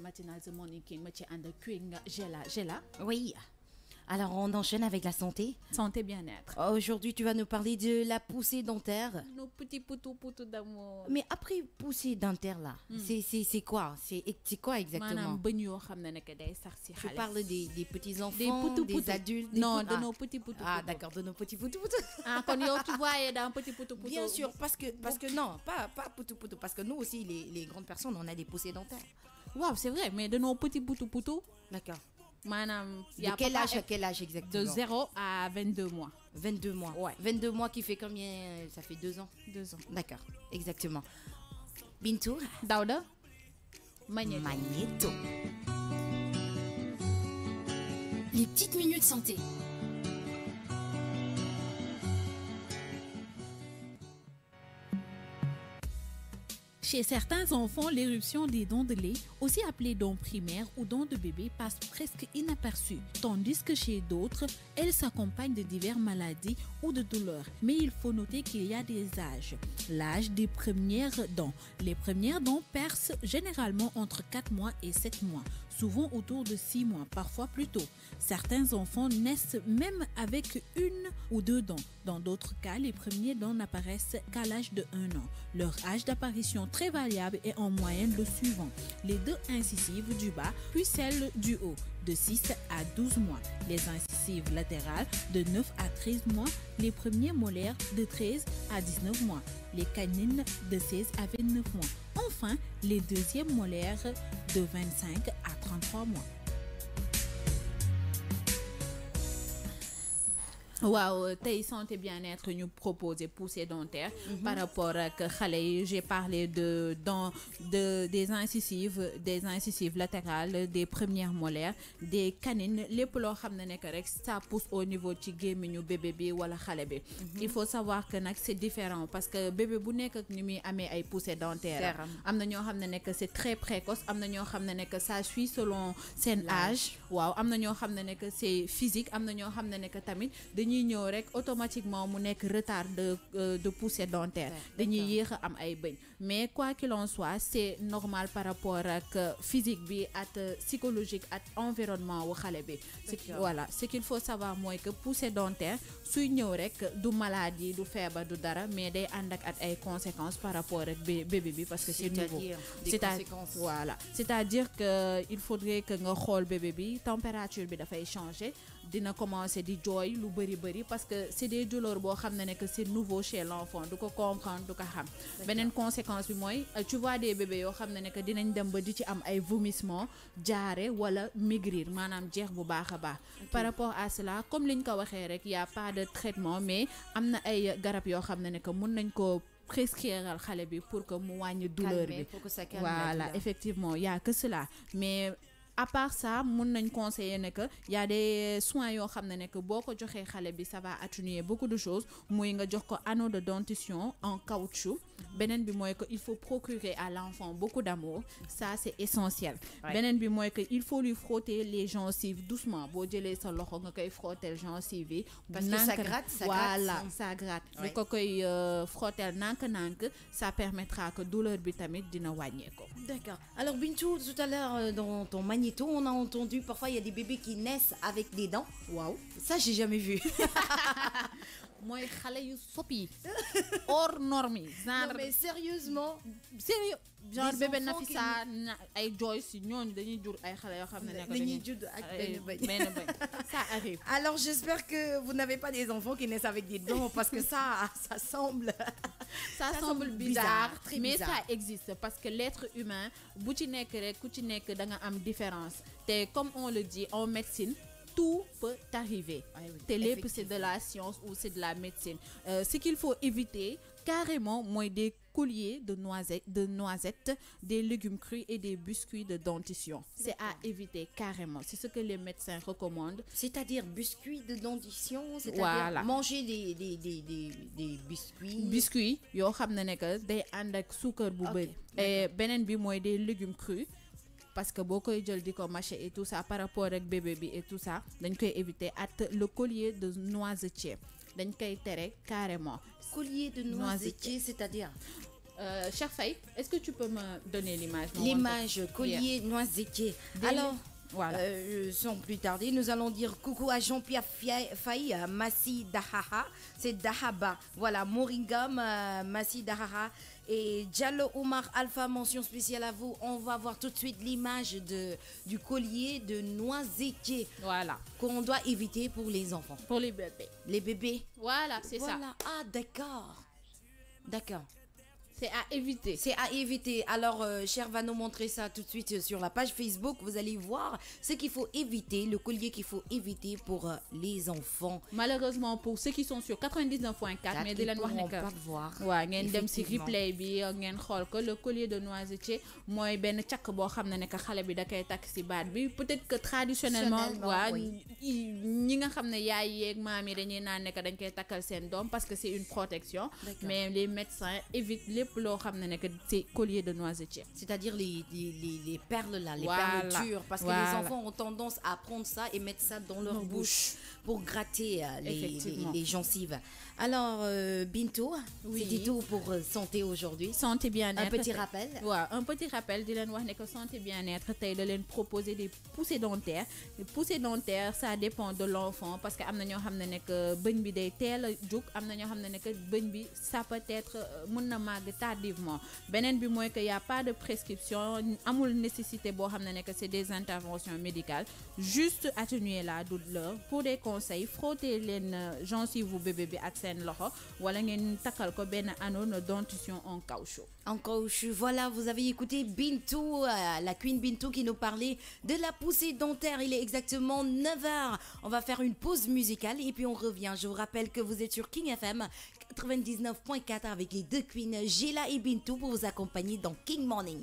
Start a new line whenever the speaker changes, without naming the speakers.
matinale The Morning King ma ci ànd ak Queen Gela.
Oui. Alors, on enchaîne avec la santé.
Santé bien-être.
Aujourd'hui, tu vas nous parler de la poussée dentaire.
Nos petits poutou d'amour.
Mais après poussée dentaire, là, c'est quoi? C'est quoi exactement?
Maanaam bëñ yoo xam ne nekk day sax si xale.
Tu parles des petits-enfants, des adultes?
Non, de nos petits poutou.
Ah, d'accord, de nos petits poutou.
Ah, quand yow tu voyais dans petit poutou.
Bien sûr, parce que non, pas poutou, parce que nous aussi, les grandes personnes, on a des poussées dentaires.
Waaw, c'est vrai, mais de nos petits poutou.
D'accord.
Maanaam,
de quel âge à quel âge exactement?
De 0 à 22 mois.
22 mois.
Ouais.
22 mois qui fait combien? Ça fait 2 ans.
2 ans.
D'accord, exactement. Bintou?
Daouda?
Magnéto.
Les petites minutes santé.
Chez certains enfants, l'éruption des dents de lait, aussi appelée dents primaires ou dents de bébé, passe presque inaperçue, tandis que chez d'autres, elle s'accompagne de diverses maladies ou de douleurs. Mais il faut noter qu'il y a des âges. L'âge des premières dents. Les premières dents percent généralement entre 4 mois et 7 mois, souvent autour de 6 mois, parfois plus tôt. Certains enfants naissent même avec 1 ou 2 dents. Dans d'autres cas, les premiers dents n'apparaissent qu'à l'âge de 1 an. Leur âge d'apparition très variable est en moyenne le suivant: les 2 incisives du bas, puis celles du haut, de 6 à 12 mois, les incisives latérales de 9 à 13 mois, les premiers molaires de 13 à 19 mois, les canines de 16 à 29 mois, enfin les deuxièmes molaires de 25 à 33 mois. Waaw, tey santé bien-être ñu proposer poussée dentaire par rapport ak xale yi. J'ai parlé des incisives latérales, des premières molaires, des canines, lépp loo xam ne nekk rek ça pousse au niveau ci gémmiñu bébé bi wala xale bi. Il faut savoir que nag c'est différent parce que bébé bu nekk ak ni muy amee ay poussée dentaire am na ñoo xam ne nekk c'est très précoce, am na ñoo xam ne nekk ça suit selon seen âge. Waaw, am na ñoo xam ne nekk c'est physique, am na ñoo xam ne nekk tamit dañuy ñëw rek automatiquement mu nekk retard de poussée dentaire, dañuy yéex a am ay bëñ. Mais quoi qu'il en soit, c'est normal par rapport ak physique bi ak psychologique ak environnement wu xale bi. Voilà, ce qu'il faut savoir mooy que poussée dentaire suy ñëw rek du maladie, du feebar, du dara, mais day ànd ak ay conséquences par rapport ak bébé bi parce que c'est nouveau. Voilà, c'est-à-dire que il faudrait que nga xool bébé bi température bi dafay changer, dina commencer di jooy lu bëri parce que c'est des douleurs boo xam ne que c'est nouveau chez l'enfant, du ko comprendre, du ko xam. Beneen conséquence bi mooy tu vois des bébés yoo xam ne que dinañ dem ba di ci am ay vomissement, diarrhée wala maigrir, maanaam jeex bu baax a baax. Par rapport à cela, comme liñ ko waxee rek, y a pas de traitement, mais am na ay garab yoo xam ne que mën nañ ko prescrire xale bi pour que mu wàññi douleur bi. Voilà, effectivement, y a que cela. Mais à part ça, mun nañ conseiller ne que y a des soins yoo xam ne que boo ko joxee xale bi ça va atténuer beaucoup de choses. Muy nga jox ko anneau de dentition en caoutchouc. Beneen bi mooy que il faut procurer à l'enfant beaucoup d'amour, ça c'est essentiel. Beneen bi mooy que il faut lui frotter les gencives doucement. Boo jëlee sa loxo nga koy frotter gencives yi
parce que ça gratte,
voilà, ça gratte. Bu ko koy frotter nank ça permettra que douleur bi tamit dina wàññeeku.
D'accord. Alors Bintou, tout à l'heure dans ton magnéto, on a entendu parfois il y a des bébés qui naissent avec des dents.
Waouh,
ça j'ai jamais vu.
Mooy xale yu soppi hors norme yi.
Non mais sérieusement,
sérieux, genre bébé Nafisa ay Joyce ñooñu dañuy jur ay xale yoo xam ne
dañuy judd ak benn
bëñ. Ça arrive.
Alors j'espère que vous n'avez pas des enfants qui naissent avec des dents parce que ça semble bizarre, très
mais
bizarre.
Ça existe parce que l'être humain bu ci nekk rek ku ci nekk da nga am différence. Te comme on le dit en médecine, tout peut arriver. Te lépp c'est de la science ou c'est de la médecine. Ce qu'il faut éviter carrément, mooy des colliers de noisettes, des légumes crus et des biscuits de dentition. C'est à éviter carrément. C'est ce que les médecins recommandent.
C'est-à-dire biscuits de dentition, c'est-à-dire
voilà.
Manger des biscuits.
Biscuits yoo xam ne que day ànd ak suukar bu bëri. Et beneen bi mooy des légumes crus. Parce que boo koy jël di ko mâcher et tout ça par rapport ak bébé bi et tout ça dañ koy éviter at le collier de noisetier dañ koy tere carrément.
Collier de noisetier, c'est-à-dire
Cher Faye, est-ce que tu peux me donner l'image?
L'image, collier noisetier. Alors,
voilà.
Sans plus tarder, nous allons dire coucou à Jean-Pierre Faye, Massi Dahaha, c'est Dahaba. Voilà, Moringa, Massi Dahaha et Diallo Omar Alpha, mention spéciale à vous. On va voir tout de suite l'image du collier de noisetier.
Voilà.
Qu'on doit éviter pour les enfants.
Pour les bébés.
Les bébés.
Voilà, c'est ça.
Ah, d'accord. D'accord.
C'est à éviter.
C'est à éviter. Alors, Cher va nous montrer ça tout de suite sur la page Facebook. Vous allez voir ce qu'il faut éviter, le collier qu'il faut éviter pour les enfants.
Malheureusement, pour ceux qui sont sur 99.4, mais de la
ne pas voir.
Ouais, ngeen dem ci replay bi ngeen xool ko le collier de noisetier mooy benn càkk boo xam ne que xale bi da koy takk ci baat bi peut-être que traditionnellement waa ñi nga xam ne yaay yeeg maam yi dañuy naan ne que dañ koy takkal seen doom parce que c'est une protection. Mais les médecins évitent lépp loo xam ne que c'est collier de noisetier.
C'est-à-dire les perles là, les perles dures, parce que les enfants ont tendance à prendre ça et mettre ça dans leur bouche pour gratter les gencives. Alors, Bintou, c'était tout pour santé aujourd'hui.
Santé bien-être.
Un petit rappel.
Ouais, un petit rappel. Di leen wax ne que santé bien-être tey da leen proposer des poussées dentaires. Les poussées dentaires, ça dépend de l'enfant parce que am na ñoo xam ne que bëñ bi day teel a jóg, am na ñoo xam ne que bëñ bi ça peut être mën na màgg tardivement. Beneen bi mooy que y a pas de prescription, amul nécessité boo xam ne que c'est des interventions médicales, juste atténuer la douleur. Pour des conseils, frotter leen gencive bu bébé bi ak seen loxo wala ngeen takkal ko benn anneau de dentition en caoutchouc.
En caoutchouc, voilà, vous avez écouté Bintou, la Queen Bintou qui nous parlait de la poussée dentaire. Il est exactement 9h. On va faire une pause musicale et puis on revient. Je vous rappelle que vous êtes sur King FM 99.4 avec les deux queens, Gila et Bintou, pour vous accompagner dans King Morning.